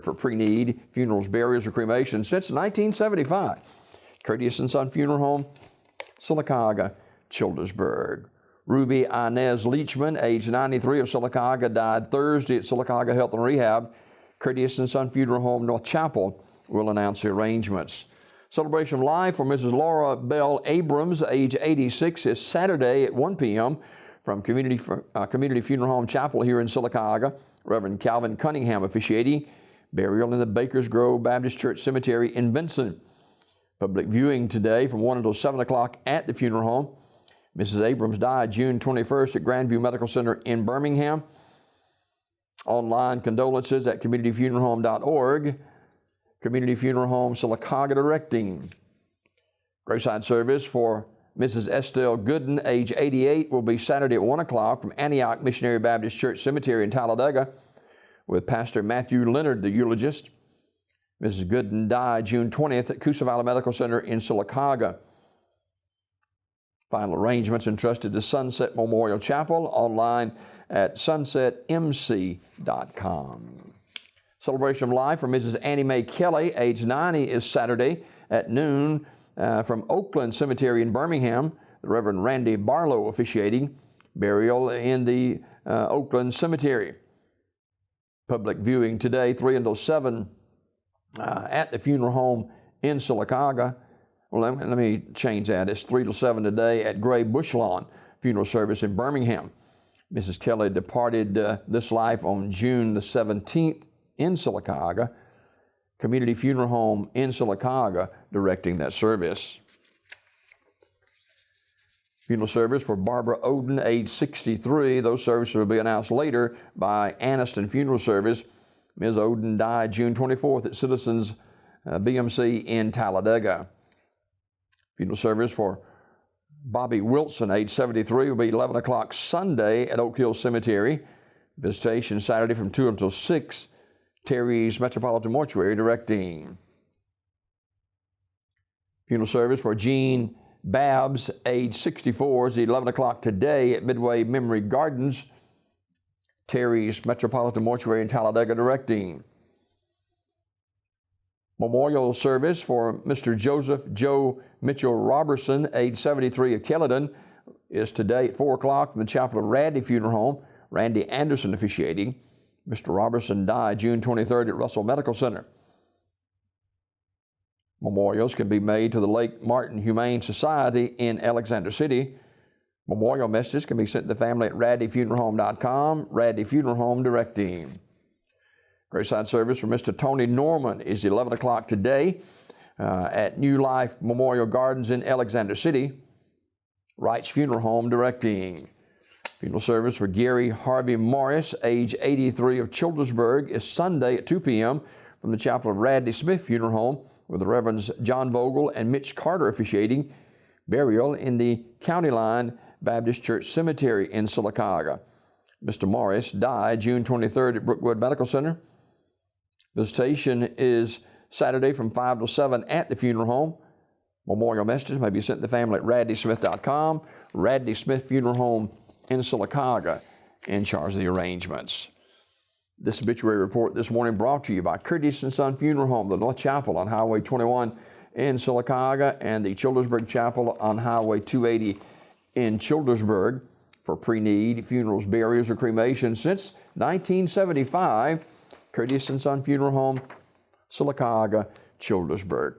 for pre-need funerals, burials, or cremation since 1975. Courteous & Son Funeral Home, Sylacauga, Childersburg. Ruby Inez Leachman, age 93, of Sylacauga, died Thursday at Sylacauga Health and Rehab. Courteous & Son Funeral Home, North Chapel, will announce the arrangements. Celebration of life for Mrs. Laura Bell Abrams, age 86, is Saturday at 1 p.m. from Community Funeral Home Chapel here in Sylacauga. Reverend Calvin Cunningham officiating. Burial in the Bakers Grove Baptist Church Cemetery in Benson. Public viewing today from 1 until 7 o'clock at the funeral home. Mrs. Abrams died June 21st at Grandview Medical Center in Birmingham. Online condolences at communityfuneralhome.org. Community Funeral Home Sylacauga directing. Graveside service for Mrs. Estelle Gooden, age 88, will be Saturday at 1 o'clock from Antioch Missionary Baptist Church Cemetery in Talladega with Pastor Matthew Leonard, the eulogist. Mrs. Gooden died June 20th at Coosa Valley Medical Center in Sylacauga. Final arrangements entrusted to Sunset Memorial Chapel, online at sunsetmc.com. Celebration of life for Mrs. Annie Mae Kelly, age 90, is Saturday at noon from Oakland Cemetery in Birmingham. The Reverend Randy Barlow officiating. Burial in the Oakland Cemetery. Public viewing today, 3 until 7 at the funeral home in Sylacauga. Well, let me change that. It's 3 till 7 today at Gray Bush Lawn Funeral Service in Birmingham. Mrs. Kelly departed this life on June the 17th in Sylacauga. Community Funeral Home in Sylacauga directing that service. Funeral service for Barbara Oden, age 63. Those services will be announced later by Anniston Funeral Service. Ms. Oden died June 24th at Citizens BMC in Talladega. Funeral service for Bobby Wilson, age 73, will be 11 o'clock Sunday at Oak Hill Cemetery. Visitation Saturday from 2 until 6. Terry's Metropolitan Mortuary directing. Funeral service for Jean Babbs, age 64, is 11 o'clock today at Midway Memory Gardens. Terry's Metropolitan Mortuary in Talladega directing. Memorial service for Mr. Joseph Joe Mitchell Robertson, age 73, of Kelladon, is today at 4 o'clock in the chapel of Randy Funeral Home. Randy Anderson officiating. Mr. Robertson died June 23rd at Russell Medical Center. Memorials can be made to the Lake Martin Humane Society in Alexander City. Memorial messages can be sent to the family at raddyfuneralhome.com. Raddy Funeral Home directing. Graveside service for Mr. Tony Norman is 11 o'clock today at New Life Memorial Gardens in Alexander City. Wright's Funeral Home directing. Funeral service for Gary Harvey Morris, age 83, of Childersburg, is Sunday at 2 p.m. from the chapel of Radley Smith Funeral Home with the Reverends John Vogel and Mitch Carter officiating. Burial in the County Line Baptist Church Cemetery in Sylacauga. Mr. Morris died June 23rd at Brookwood Medical Center. Visitation is Saturday from 5 to 7 at the funeral home. Memorial messages may be sent to the family at raddysmith.com. Radley Smith Funeral Home in Sylacauga in charge of the arrangements. This obituary report this morning brought to you by Courteous & Son Funeral Home, the North Chapel on Highway 21 in Sylacauga, and the Childersburg Chapel on Highway 280 in Childersburg for pre-need funerals, burials, or cremation since 1975. Courteous & Son Funeral Home, Sylacauga, Childersburg.